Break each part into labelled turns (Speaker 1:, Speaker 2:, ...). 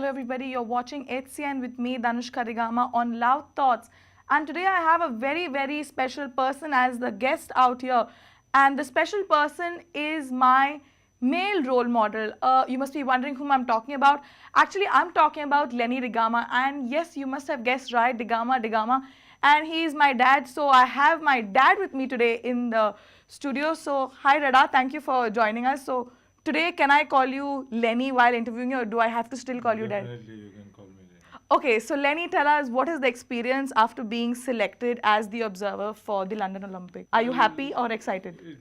Speaker 1: Hello everybody, you're watching HCN with me Danushka Rigama on Loud Thoughts, and today I have a very special person as the guest out here, and the special person is my male role model. You must be wondering whom I'm talking about. Actually, I'm talking about Lenny Rigama, and yes, you must have guessed right, Digama, and he is my dad. So I have my dad with me today in the studio. So hi Rada, thank you for joining us. So today, can I call you Lenny while interviewing you, or do I have to still call you Dad?
Speaker 2: Definitely, you can call me Lenny.
Speaker 1: Okay, so Lenny, tell us what is the experience after being selected as the observer for the London Olympic? Are you happy or excited?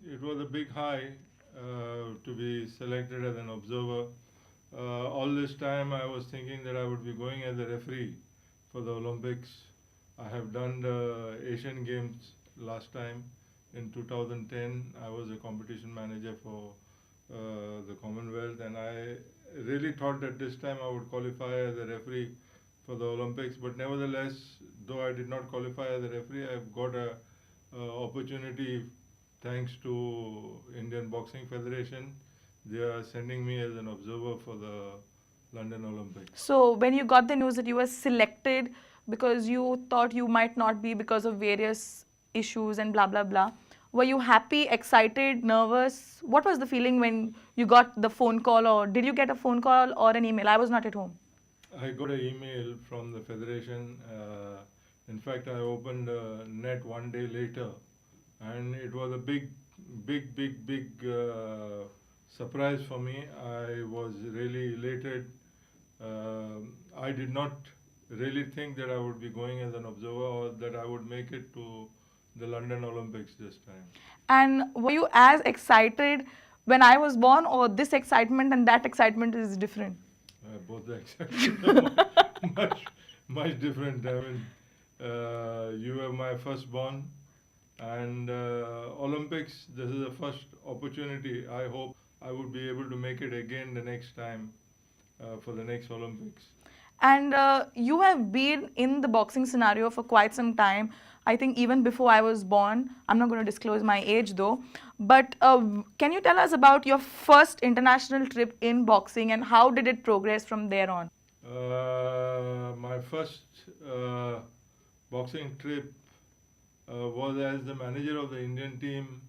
Speaker 2: It was a big high to be selected as an observer. All this time, I was thinking that I would be going as a referee for the Olympics. I have done the Asian Games last time in 2010. I was a competition manager for the Commonwealth, and I really thought that this time I would qualify as a referee for the Olympics. But nevertheless, though I did not qualify as a referee, I've got a opportunity thanks to Indian Boxing Federation. They are sending me as an observer for the London Olympics.
Speaker 1: So, when you got the news that you were selected because you thought you might not be because of various issues and blah blah blah, were you happy, excited, nervous? What was the feeling when you got the phone call, or did you get a phone call or an email? I was not at home.
Speaker 2: I got an email from the federation. In fact, I opened net one day later, and it was a big surprise for me. I was really elated. I did not really think that I would be going as an observer or that I would make it to the London Olympics this time.
Speaker 1: And were you as excited when I was born, or this excitement and that excitement is different?
Speaker 2: Both the excitement are much different. I mean, you were my firstborn, and Olympics. This is the first opportunity. I hope I would be able to make it again the next time for the next Olympics.
Speaker 1: And you have been in the boxing scenario for quite some time. I think even before I was born. I'm not going to disclose my age though. But can you tell us about your first international trip in boxing and how did it progress from there on?
Speaker 2: My first boxing trip was as the manager of the Indian team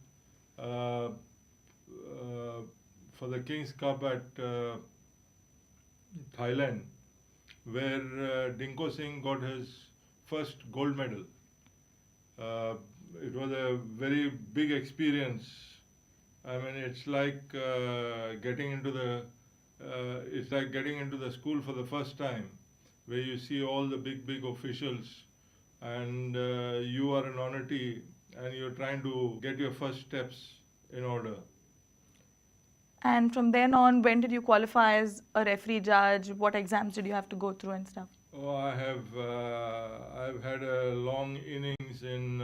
Speaker 2: uh, for the King's Cup at Thailand, where Dinko Singh got his first gold medal. Uh, it was a very big experience. I mean, it's like getting into the school for the first time, where you see all the big officials, and you are an honoree, and you're trying to get your first steps in order.
Speaker 1: And from then on, when did you qualify as a referee judge? What exams did you have to go through and stuff?
Speaker 2: Oh, I've had a long innings in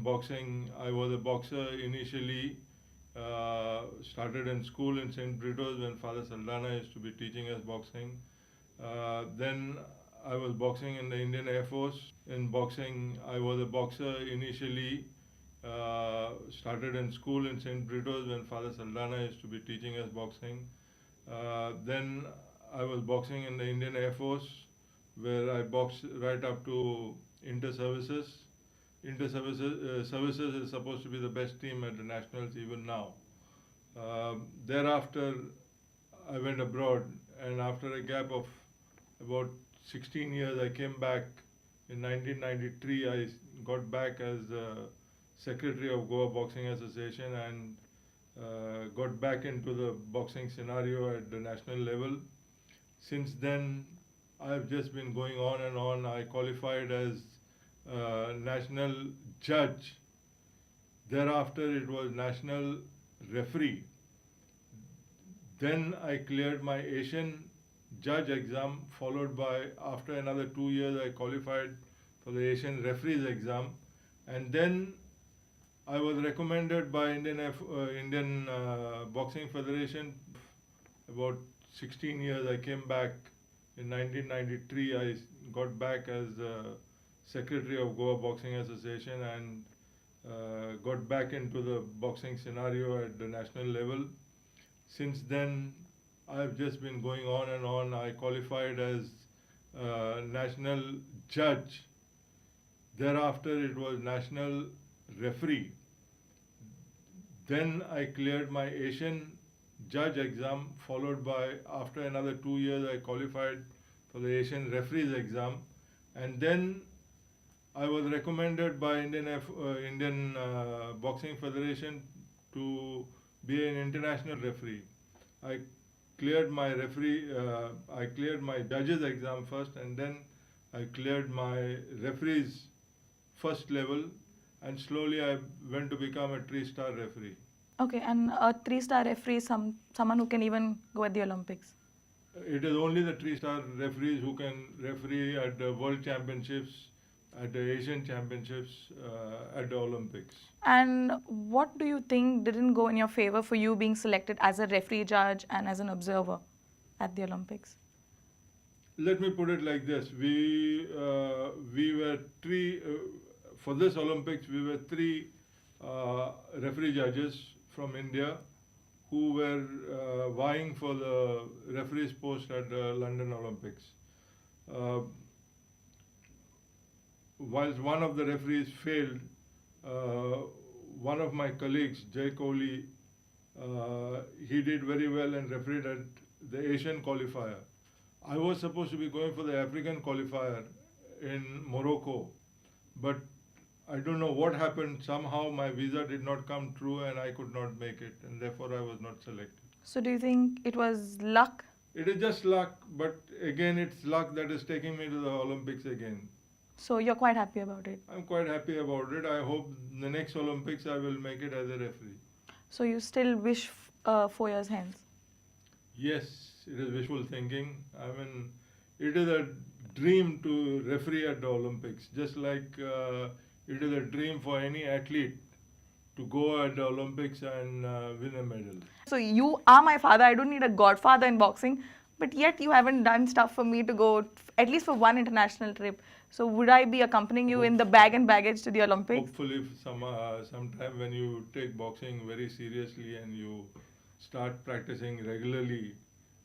Speaker 2: boxing. I was a boxer initially. Started in school in St. Brito's when Father Saldana used to be teaching us boxing. Then I was boxing in the Indian Air Force. In boxing, I was a boxer initially. Started in school in St. Brito's when Father Saldana used to be teaching us boxing. Then I was boxing in the Indian Air Force, where I boxed right up to Inter Services. Services is supposed to be the best team at the nationals even now. Thereafter, I went abroad, and after a gap of about 16 years, I came back. In 1993, I got back as the secretary of Goa Boxing Association and got back into the boxing scenario at the national level. Since then, I've just been going on and on. I qualified as national judge. Thereafter, it was national referee. Then I cleared my Asian judge exam, followed by, after another 2 years, I qualified for the Asian referees exam. And then I was recommended by Indian Boxing Federation. About 16 years, I came back. In 1993, I got back as the secretary of Goa Boxing Association and got back into the boxing scenario at the national level. Since then, I've just been going on and on. I qualified as national judge. Thereafter, it was national referee. Then I cleared my Asian judge exam, followed by, after another 2 years, I qualified for the Asian referees exam. And then I was recommended by Indian Boxing Federation to be an international referee. I I cleared my judges exam first, and then I cleared my referees first level, and slowly I went to become a three-star referee.
Speaker 1: Okay, and a three-star referee is someone who can even go at the Olympics.
Speaker 2: It is only the three-star referees who can referee at the World Championships, at the Asian Championships, at the Olympics.
Speaker 1: And what do you think didn't go in your favor for you being selected as a referee judge and as an observer at the Olympics?
Speaker 2: Let me put it like this: we were for this Olympics. We were three referee judges from India who were vying for the referee's post at the London Olympics. Uh, Whilst one of the referees failed, one of my colleagues, Jay Kohli, he did very well and refereed at the Asian qualifier. I was supposed to be going for the African qualifier in Morocco, but I don't know what happened. Somehow my visa did not come through and I could not make it, and therefore I was not selected.
Speaker 1: So do you think it was luck?
Speaker 2: It is just luck, but again, it's luck that is taking me to the Olympics again.
Speaker 1: So you're quite happy about it.
Speaker 2: I'm quite happy about it. I hope the next Olympics I will make it as a referee.
Speaker 1: So you still wish 4 years hence?
Speaker 2: Yes, it is wishful thinking. I mean, it is a dream to referee at the Olympics, just like it is a dream for any athlete to go at the Olympics and win a medal.
Speaker 1: So you are my father. I don't need a godfather in boxing, but yet you haven't done stuff for me to go at least for one international trip. So would I be accompanying you in the bag and baggage to the Olympics?
Speaker 2: Hopefully, sometime when you take boxing very seriously and you start practicing regularly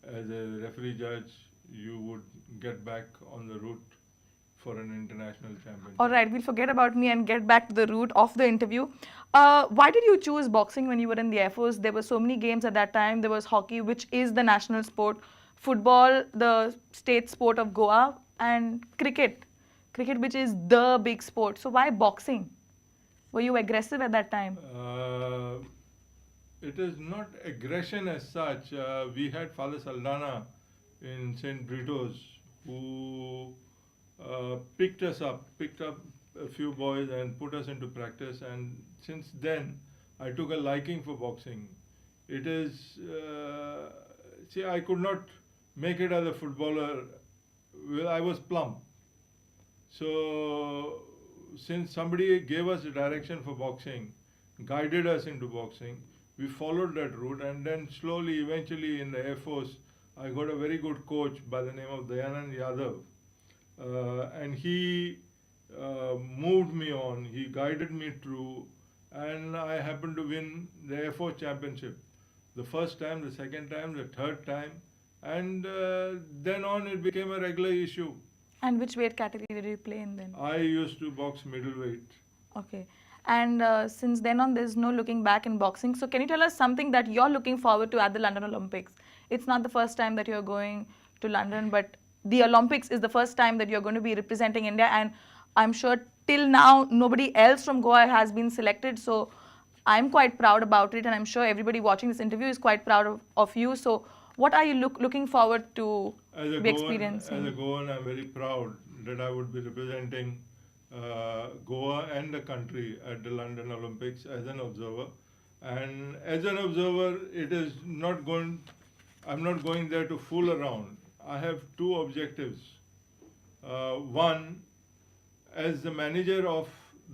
Speaker 2: as a referee judge, you would get back on the route for an international championship.
Speaker 1: All right, we'll forget about me and get back to the root of the interview. Why did you choose boxing when you were in the Air Force? There were so many games at that time. There was hockey, which is the national sport, football, the state sport of Goa, and cricket, which is the big sport. So why boxing? Were you aggressive at that time?
Speaker 2: It is not aggression as such. We had Father Saldana in St. Brito's who picked up a few boys and put us into practice, and since then I took a liking for boxing. It is, I could not make it as a footballer. Well, I was plump. So since somebody gave us a direction for boxing, guided us into boxing, we followed that route, and then slowly, eventually in the Air Force, I got a very good coach by the name of Dayanand Yadav. And he moved me on, he guided me through, and I happened to win the Air Force Championship. The first time, the second time, the third time, and then on it became a regular issue.
Speaker 1: And which weight category did you play in then?
Speaker 2: I used to box middleweight.
Speaker 1: Okay. And since then on, there's no looking back in boxing. So can you tell us something that you're looking forward to at the London Olympics? It's not the first time that you're going to London, but the Olympics is the first time that you're going to be representing India. And I'm sure till now, nobody else from Goa has been selected. So I'm quite proud about it. And I'm sure everybody watching this interview is quite proud of you. So what are you looking forward to be experiencing?
Speaker 2: As a Goan, I'm very proud that I would be representing Goa and the country at the London Olympics as an observer. And as an observer, I'm not going there to fool around. I have two objectives. One, as the manager of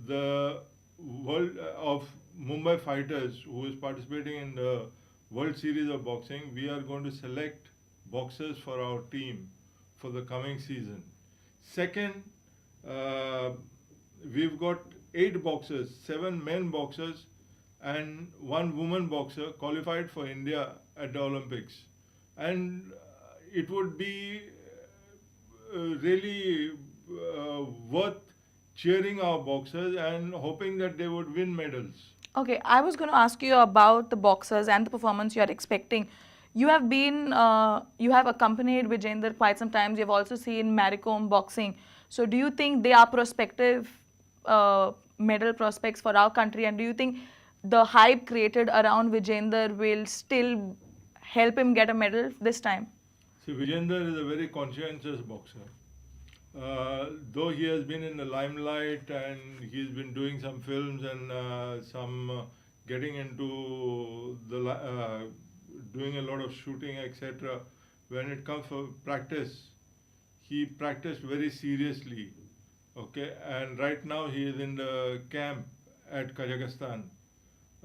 Speaker 2: the world of Mumbai Fighters, who is participating in the World Series of Boxing, we are going to select boxers for our team for the coming season. Second, we've got 8 boxers, 7 men boxers and 1 woman boxer qualified for India at the Olympics. and it would be really worth cheering our boxers and hoping that they would win medals.
Speaker 1: Okay, I was going to ask you about the boxers and the performance you are expecting. You have accompanied Vijender quite some times. You've also seen Maricom boxing. So, do you think they are prospective medal prospects for our country? And do you think the hype created around Vijender will still help him get a medal this time?
Speaker 2: See, Vijender is a very conscientious boxer. Though he has been in the limelight and he's been doing some films and some getting into doing a lot of shooting, etc., when it comes for practice, he practiced very seriously. Okay, and right now he is in the camp at Kazakhstan.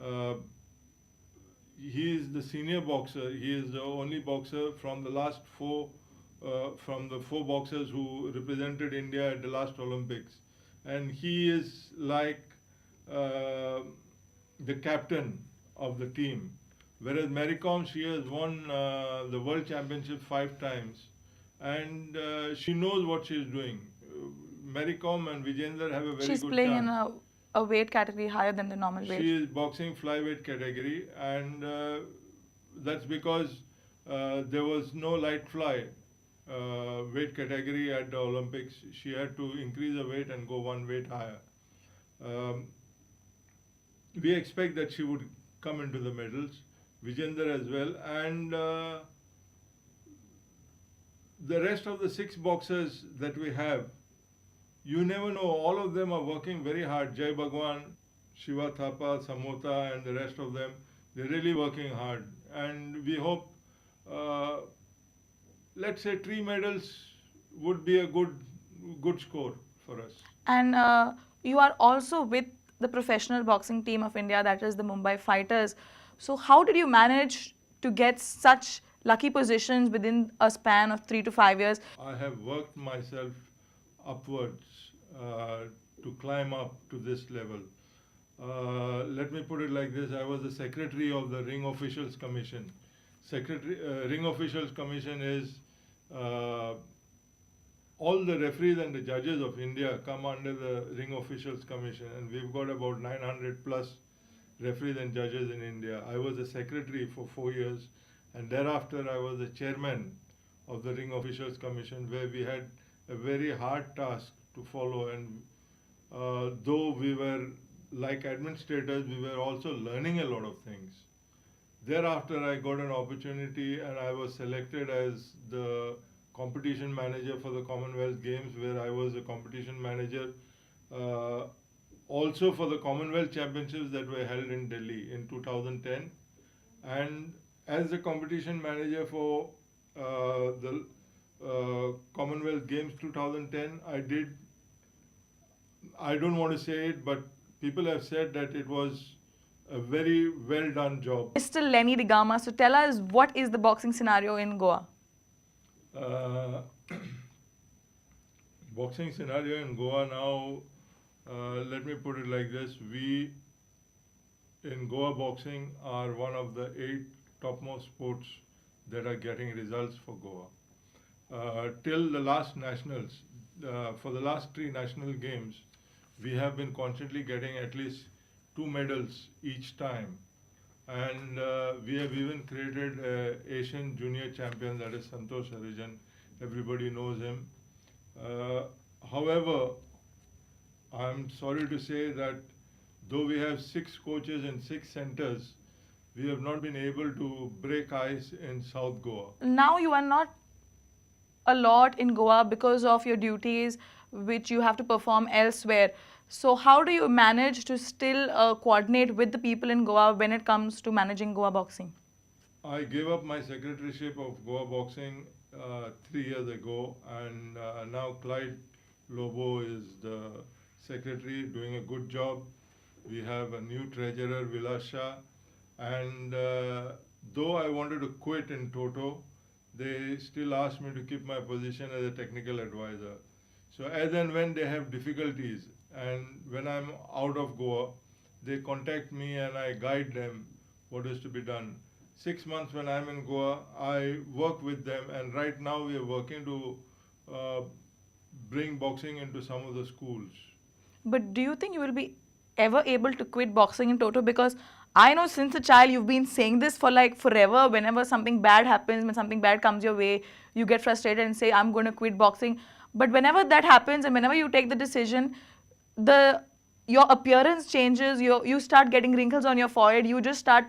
Speaker 2: Uh, he is the senior boxer. He is the only boxer from the last from the four boxers who represented India at the last Olympics, and he is like uh, the captain of the team. Whereas Mary Kom, she has won the world championship 5 times, and she knows what she is doing. Mary Kom and Vijender have a very
Speaker 1: She's
Speaker 2: good
Speaker 1: playing in
Speaker 2: chance.
Speaker 1: a weight category higher than the normal weight.
Speaker 2: She is boxing flyweight category, and that's because there was no light fly weight category at the Olympics. She had to increase her weight and go one weight higher. Um, we expect that she would come into the medals, Vijender as well, and the rest of the 6 boxers that we have, you never know. All of them are working very hard. Jai Bhagwan, Shiva Thapa, Samota, and the rest of them, they're really working hard. And we hope, uh, let's say, 3 medals would be a good score for us.
Speaker 1: And you are also with the professional boxing team of India, that is the Mumbai Fighters. So, how did you manage to get such lucky positions within a span of 3 to 5 years?
Speaker 2: I have worked myself upwards to climb up to this level. Let me put it like this: I was the secretary of the Ring Officials Commission. Ring Officials Commission is all the referees and the judges of India come under the Ring Officials Commission, and we've got about 900 plus referees and judges in India. I was the secretary for 4 years, and thereafter I was the chairman of the Ring Officials Commission, where we had a very hard task to follow. And though we were like administrators, we were also learning a lot of things. Thereafter, I got an opportunity and I was selected as the competition manager for the Commonwealth Games, where I was a competition manager uh, also for the Commonwealth Championships that were held in Delhi in 2010. And as the competition manager for the Commonwealth Games 2010, I don't want to say it, but people have said that it was a very well done job.
Speaker 1: Mr. Lenny Digama, so tell us, what is the boxing scenario in Goa?
Speaker 2: Uh, boxing scenario in Goa now, let me put it like this. We in Goa boxing are one of the 8 topmost sports that are getting results for Goa. Till the last nationals, for the last 3 national games, we have been constantly getting at least 2 medals each time. And we have even created an Asian junior champion, that is Santosh Harijan. Everybody knows him. However, I'm sorry to say that though we have 6 coaches in 6 centers, we have not been able to break ice in South Goa.
Speaker 1: Now you are not a lot in Goa because of your duties, which you have to perform elsewhere. So, how do you manage to still coordinate with the people in Goa when it comes to managing Goa boxing?
Speaker 2: I gave up my secretaryship of Goa boxing 3 years ago, and now Clyde Lobo is the secretary, doing a good job. We have a new treasurer, Vilas Shah, and though I wanted to quit in Toto, they still asked me to keep my position as a technical advisor. So as and when they have difficulties, and when I'm out of Goa, they contact me and I guide them what is to be done. 6 months when I'm in Goa, I work with them, and right now we are working to uh, bring boxing into some of the schools.
Speaker 1: But do you think you will be ever able to quit boxing in toto? Because I know since a child you've been saying this for like forever. Whenever something bad happens, when something bad comes your way, you get frustrated and say, I'm going to quit boxing. But whenever that happens and whenever you take the decision, the your appearance changes, you start getting wrinkles on your forehead, you just start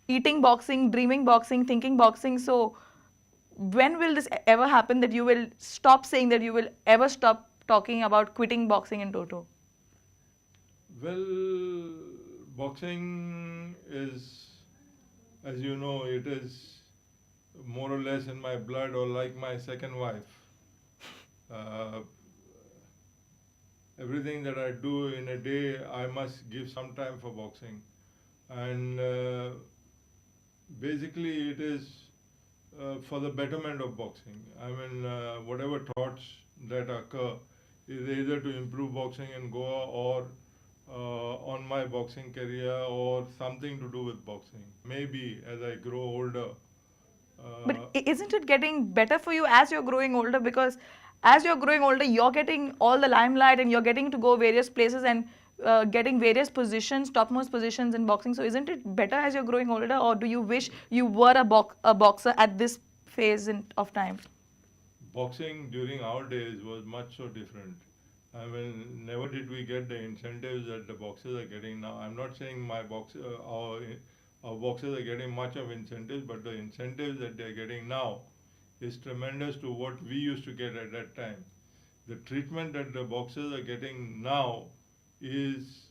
Speaker 1: eating boxing, dreaming boxing, thinking boxing. So when will this ever happen that you will stop saying that you will ever stop talking about quitting boxing in toto?
Speaker 2: Well, boxing is, as you know, it is more or less in my blood, or like my second wife. Uh, Everything that I do in a day, I must give some time for boxing. And basically, it is for the betterment of boxing. I mean, whatever thoughts that occur is either to improve boxing in Goa, or on my boxing career, or something to do with boxing. Maybe as I grow older.
Speaker 1: But
Speaker 2: Uh,
Speaker 1: isn't it getting better for you as you're growing older? Because as you're growing older, you're getting all the limelight and you're getting to go various places and getting various positions, topmost positions in boxing. So isn't it better as you're growing older, or do you wish you were a boxer at this phase of time?
Speaker 2: Boxing during our days was much so different. I mean, never did we get the incentives that the boxers are getting now. I'm not saying our boxers are getting much of incentives, but the incentives that they're getting now is tremendous to what we used to get at that time. The treatment that the boxers are getting now is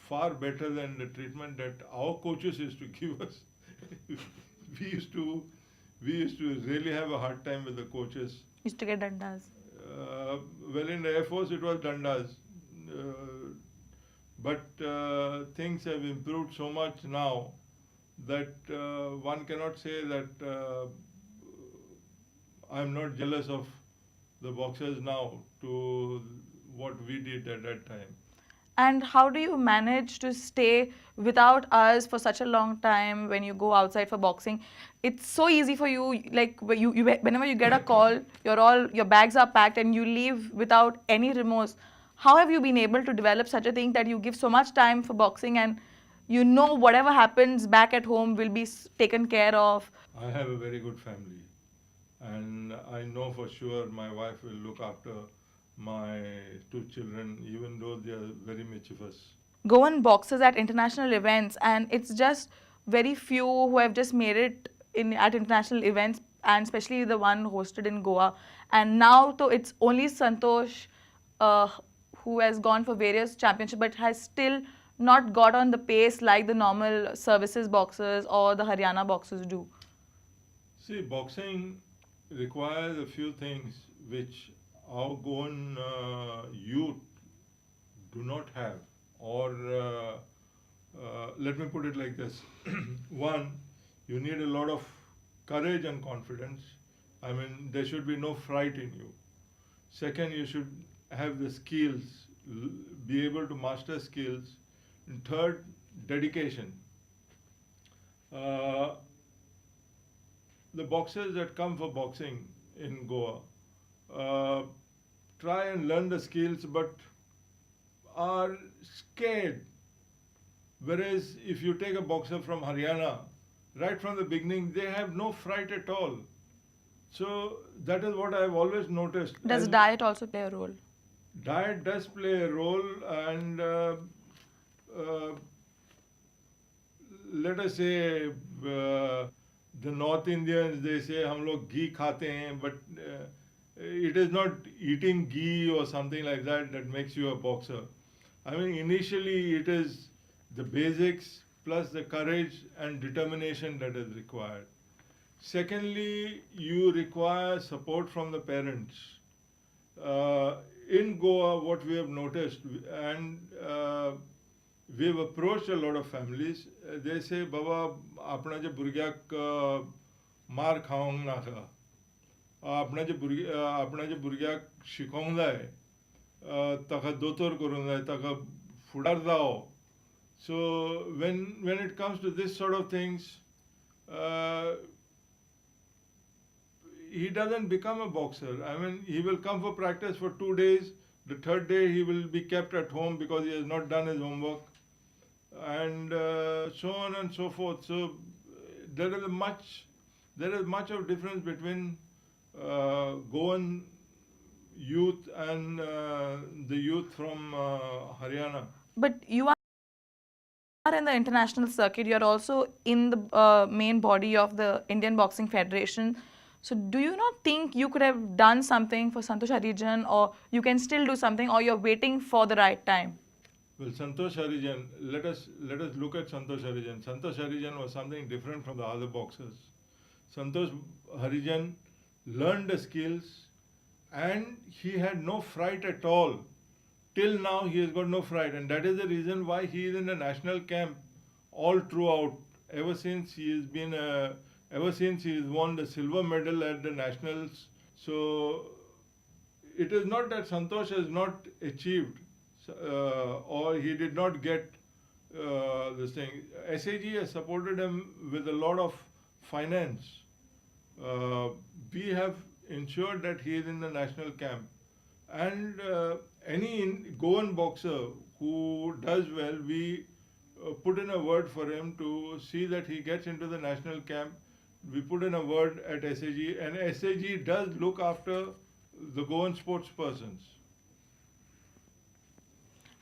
Speaker 2: far better than the treatment that our coaches used to give us. we used to we used to really have a hard time with the coaches.
Speaker 1: Used to get dandas.
Speaker 2: Well, in the Air Force, it was dandas. Uh, but things have improved so much now that one cannot say that I'm not jealous of the boxers now to what we did at that time.
Speaker 1: And how do you manage to stay without us for such a long time when you go outside for boxing? It's so easy for you, like whenever you get a call, your bags are packed and you leave without any remorse. How have you been able to develop such a thing that you give so much time for boxing and you know whatever happens back at home will be taken care of?
Speaker 2: I have a very good family, and I know for sure my wife will look after my two children, even though they are very mischievous.
Speaker 1: Go on boxes at international events, and it's just very few who have just made it in at international events, and especially the one hosted in Goa. And now, though, it's only Santosh uh, who has gone for various championships, but has still not got on the pace like the normal services boxers or the Haryana boxers do.
Speaker 2: See, boxing requires a few things which our Goan youth do not have. Or let me put it like this: one, you need a lot of courage and confidence. I mean, there should be no fright in you. Second, you should have the skills, be able to master skills. And third, dedication. Uh, the boxers that come for boxing in Goa uh, try and learn the skills, but are scared. Whereas if you take a boxer from Haryana, right from the beginning, they have no fright at all. So that is what I've always noticed.
Speaker 1: Does diet also play a role?
Speaker 2: Diet does play a role, and uh, let us say the North Indians, they say हम लोग घी खाते हैं, but it is not eating ghee or something like that that makes you a boxer. I mean, initially it is the basics plus the courage and determination that is required. Secondly, you require support from the parents. Uh, in Goa, what we have noticed, and we have approached a lot of families, they say, Baba, आपणा जे भुरग्याक मार खावंक नाका. आपणा जे भुरग्याक शिकोवंक जाय, ताका दोतोर करूंक जाय, ताका फुडार जावो. So when it comes to this sort of things, uh, he doesn't become a boxer. I mean, he will come for practice for 2 days. The third day, he will be kept at home because he has not done his homework, and so on and so forth. So there is much of difference between Goan youth and the youth from Haryana.
Speaker 1: But you are in the international circuit. You're also in the main body of the Indian Boxing Federation. So do you not think you could have done something for Santosh Harijan, or you can still do something, or you're waiting for the right time?
Speaker 2: Well, Santosh Harijan, let us look at Santosh Harijan. Santosh Harijan was something different from the other boxers. Santosh Harijan learned the skills, and he had no fright at all. Till now, he has got no fright, and that is the reason why he is in the national camp all throughout. Ever since he has been, ever since he has won the silver medal at the nationals. So it is not that Santosh has not achieved or he did not get this thing. SAG has supported him with a lot of finance. We have ensured that he is in the national camp. And any Goan boxer who does well, we put in a word for him to see that he gets into the national camp. We put in a word at SAG, and SAG does look after the Goan sports persons.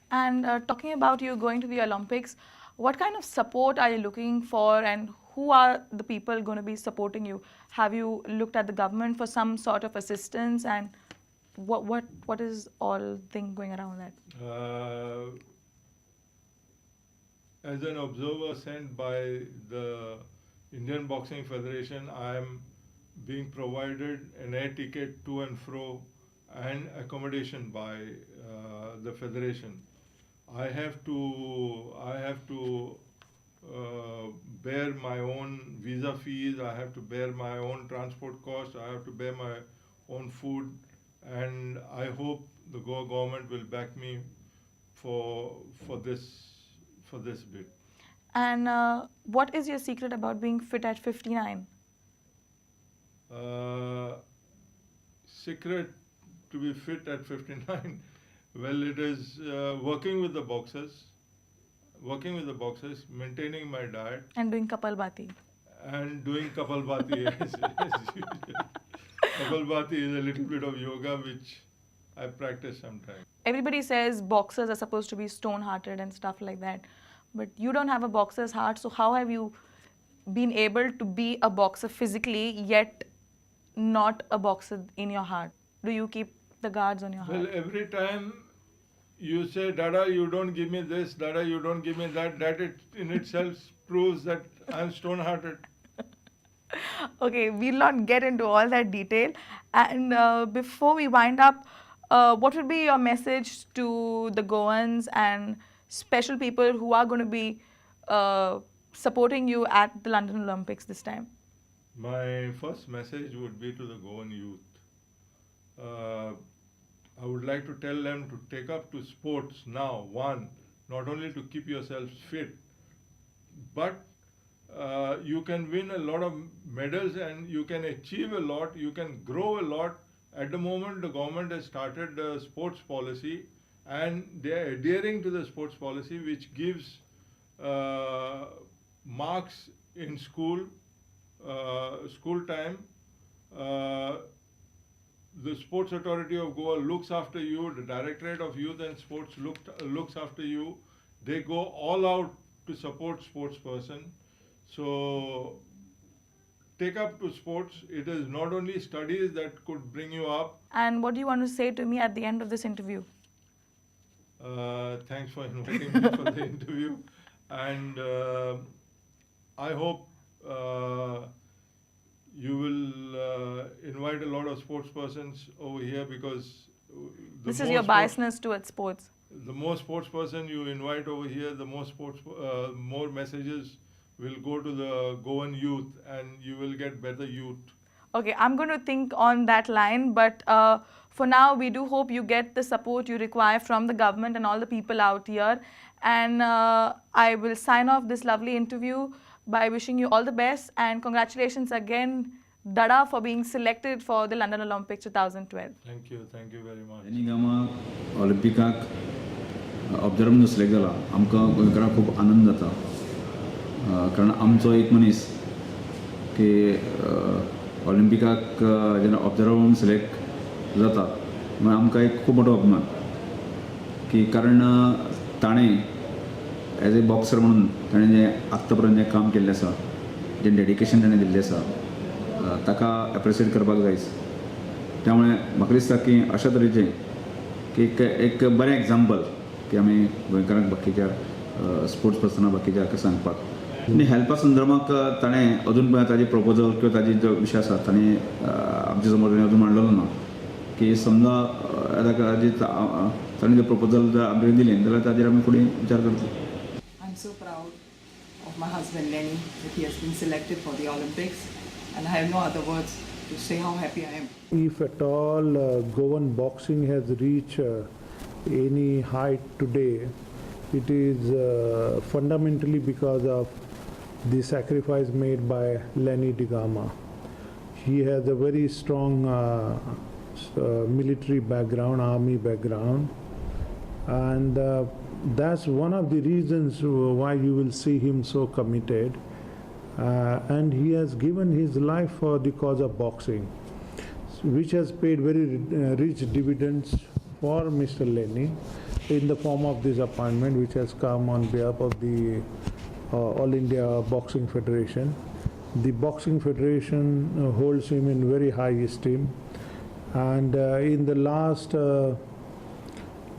Speaker 1: And talking about you going to the Olympics, what kind of support are you looking for, and who are the people going to be supporting you? Have you looked at the government for some sort of assistance, and what is all thing going around that?
Speaker 2: As an observer sent by the Indian Boxing Federation, I am being provided an air ticket to and fro and accommodation by the federation. I have to bear my own visa fees. I have to bear my own transport costs. I have to bear my own food, and I hope the Goa government will back me for this bit.
Speaker 1: And what is your secret about being fit at 59?
Speaker 2: Secret to be fit at 59. Well, it is working with the maintaining my diet,
Speaker 1: And doing Kapalbhati.
Speaker 2: and doing Kapalbhati as usual. Kapalbhati is a little bit of yoga which I practice sometimes.
Speaker 1: Everybody says boxers are supposed to be stone-hearted and stuff like that. But you don't have a boxer's heart, so how have you been able to be a boxer physically yet not a boxer in your heart? Do you keep the guards on your heart?
Speaker 2: Well, every time you say, Dada, you don't give me this, Dada, you don't give me that, that it in itself proves that I'm stone-hearted.
Speaker 1: Okay, we'll not get into all that detail. And before we wind up, what would be your message to the Goans and special people who are going to be supporting you at the London Olympics this time?
Speaker 2: My first message would be to the Goan youth. I would like to tell them to take up to sports now. One, not only to keep yourselves fit, but you can win a lot of medals and you can achieve a lot, you can grow a lot. At the moment, the government has started the sports policy, and they are adhering to the sports policy, which gives marks in school time. The Sports Authority of Goa looks after you. The Directorate of Youth and Sports looks after you. They go all out to support sports person. So take up to sports. It is not only studies that could bring you up.
Speaker 1: And what do you want to say to me at the end of this interview?
Speaker 2: Thanks for inviting me for the interview, and I hope you will invite a lot of sports persons over here, because
Speaker 1: This is your biasness towards sports.
Speaker 2: the more sports person you invite over here, the more messages will go to the Goan youth, and you will get better youth.
Speaker 1: Okay, I'm going to think on that line, but for now, we do hope you get the support you require from the government and all the people out here. And I will sign off this lovely interview by wishing you all the best and congratulations again, Dada, for being selected for the London Olympics 2012.
Speaker 2: Thank you very much.
Speaker 3: Lanny Gama ऑलिंपिकाक observe म्हणून select जाला आमकां गोंयकारांक खूब आनंद जाता कारण आमचो एक मनीस की ऑलिंपिकाक जेन्ना ऑब्जर्वर म्हणून सिलेक्ट जाता म्हणून आमकां एक खूब मोठो अभिमान की कारण ताणें एज ए बॉक्सर म्हणून ताणें जें आत्ता पर्यंत जें काम केल्लें आसा जें डेडिकेशन ताणें दिल्लें आसा ताका एप्रिशिएट करपाक जायच त्यामुळे म्हाका दिसता की अशा तरेचें की एक बरें एग्जाम्पल की आमी गोंयकारांक बाकीच्या स्पोर्ट्स पर्सनाक बाकीच्या सांगपाक आनी हेल्पा संदर्भांत ताणें अजून पर्यंत ताजी प्रपोजल किंवा ताजी जो विशय आसा ताणें आमचे समोर अजून मांडलेलो ना की समजा ताणें जो प्रपोजल जर आमकां दिलें जाल्यार ताजेर आमी फुडें विचार करतले.
Speaker 4: I'm so proud of my husband Lenny that he has been selected for the Olympics, and I have no other words to say how happy I am.
Speaker 5: If at all Goan boxing has reached any height today, it is fundamentally because of the sacrifice made by Lenny de Gama. He has a very strong military background, army background, and that's one of the reasons why you will see him so committed. And he has given his life for the cause of boxing, which has paid very rich dividends for Mr. Lenny in the form of this appointment, which has come on behalf of the All India Boxing Federation. The Boxing Federation holds him in very high esteem, and in the last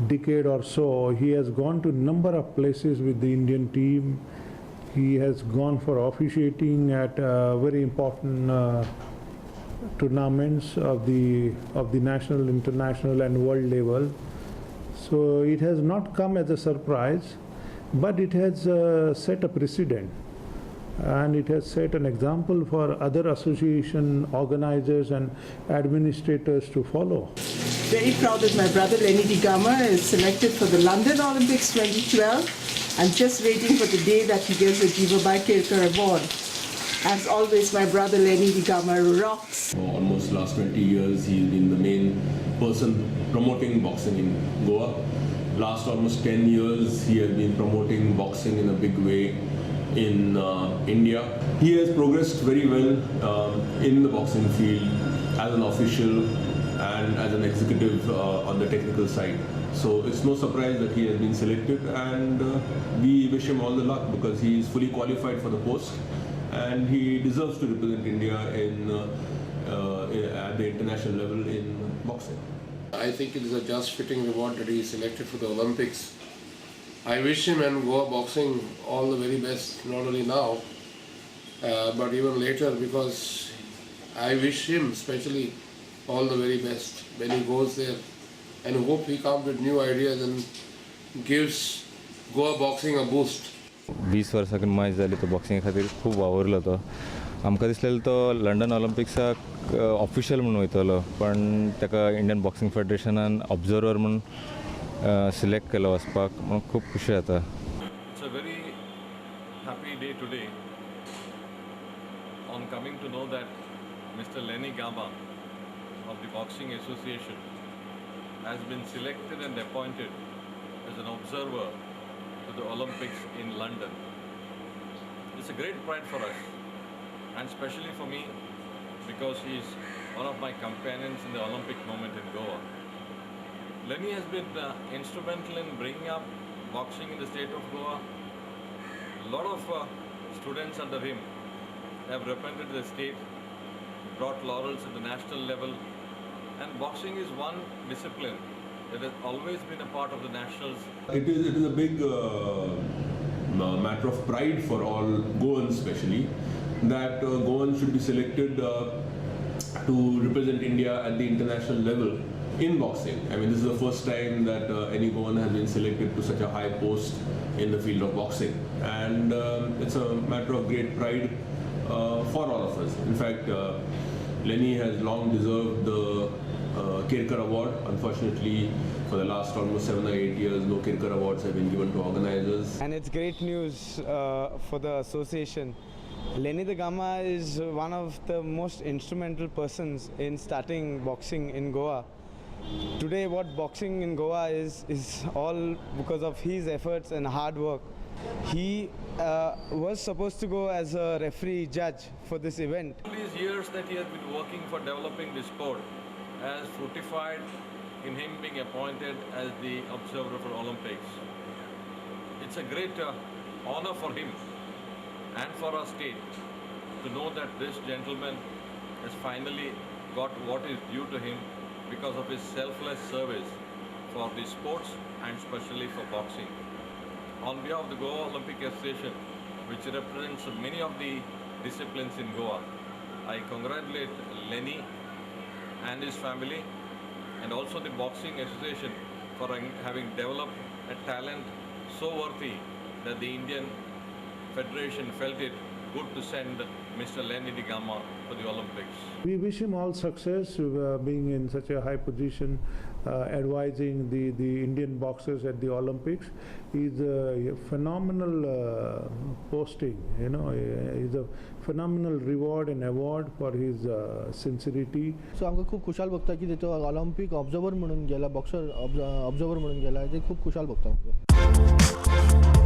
Speaker 5: decade or so, he has gone to a number of places with the Indian team. He has gone for officiating at very important tournaments of the national, international, and world level. So it has not come as a surprise, but it has set a precedent, and it has set an example for other association organizers and administrators to follow.
Speaker 4: Very proud that my brother Lenny de Gama is selected for the London Olympics 2012. I'm just waiting for the day that he gets the Jivabai Kelkar Award. As always, my brother Lenny de Gama rocks.
Speaker 6: For almost last 20 years, he's been the main person promoting boxing in Goa. Last almost 10 years, he has been promoting boxing in a big way in India. He has progressed very well in the boxing field as an official and as an executive on the technical side. So it's no surprise that he has been selected, and we wish him all the luck because he is fully qualified for the post and he deserves to represent India at the international level in boxing.
Speaker 7: I think it is a just fitting reward that he is selected for the Olympics. I wish him and Goa boxing all the very best, not only now, but even later, because I wish him especially all the very best when he goes there, and hope he comes with new ideas and gives Goa boxing a boost.
Speaker 8: 20 वर्सांकून match जाली तो boxing खातीर खूब वावरलो तो आमकां दिसलेलो तो London ऑलिंपिक्साक official म्हणून वयतलो पण ताका इंडियन बॉक्सिंग फेडरेशनान ऑब्जर्वर म्हणून सिलेक्ट केलो वचपाक म्हणून खूब खुशी जाता.
Speaker 9: It's a very happy day today on coming to know that Mr. Lenny Gama of the Boxing Association has been selected and appointed as an observer to the Olympics in London. It's a great pride for us, and especially for me because he is one of my companions in the Olympic moment in Goa. Lenny has been instrumental in bringing up boxing in the state of Goa. A lot of students under him have represented the state, brought laurels at the national level, and boxing is one discipline that has always been a part of the nationals.
Speaker 6: It is a big matter of pride for all Goans especially that Goans should be selected to represent India at the international level in boxing. I mean, this is the first time that any Goan has been selected to such a high post in the field of boxing, and it's a matter of great pride for all of us. In fact, Lenny has long deserved the Kelkar Award. Unfortunately, for the last almost 7 or 8 years, no Kelkar Awards have been given to organizers.
Speaker 10: And it's great news for the association Lenny the Gama is one of the most instrumental persons in starting boxing in Goa. Today what boxing in Goa is all because of his efforts and hard work. He was supposed to go as a referee judge for this event.
Speaker 9: All these years that he has been working for developing the sport has fructified in him being appointed as the observer for Olympics. It's a great honor for him and for our state to know that this gentleman has finally got what is due to him because of his selfless service for the sports and especially for boxing. On behalf of the Goa Olympic Association, which represents many of the disciplines in Goa, I congratulate Lenny and his family and also the Boxing Association for having developed a talent so worthy that the Indian Federation felt it good to send Mr. Lenny the Gama to the Olympics.
Speaker 5: We wish him all success, being in such a high position, advising the Indian boxers at the Olympics. Is a phenomenal posting, you know, is a phenomenal reward and award for his sincerity.
Speaker 11: सो आमकां खूब खुशाल भोगता की तो Olympic observer म्हणून गेला, boxer observer म्हणून गेला, ते खूब खुशाल भोगता आमकां.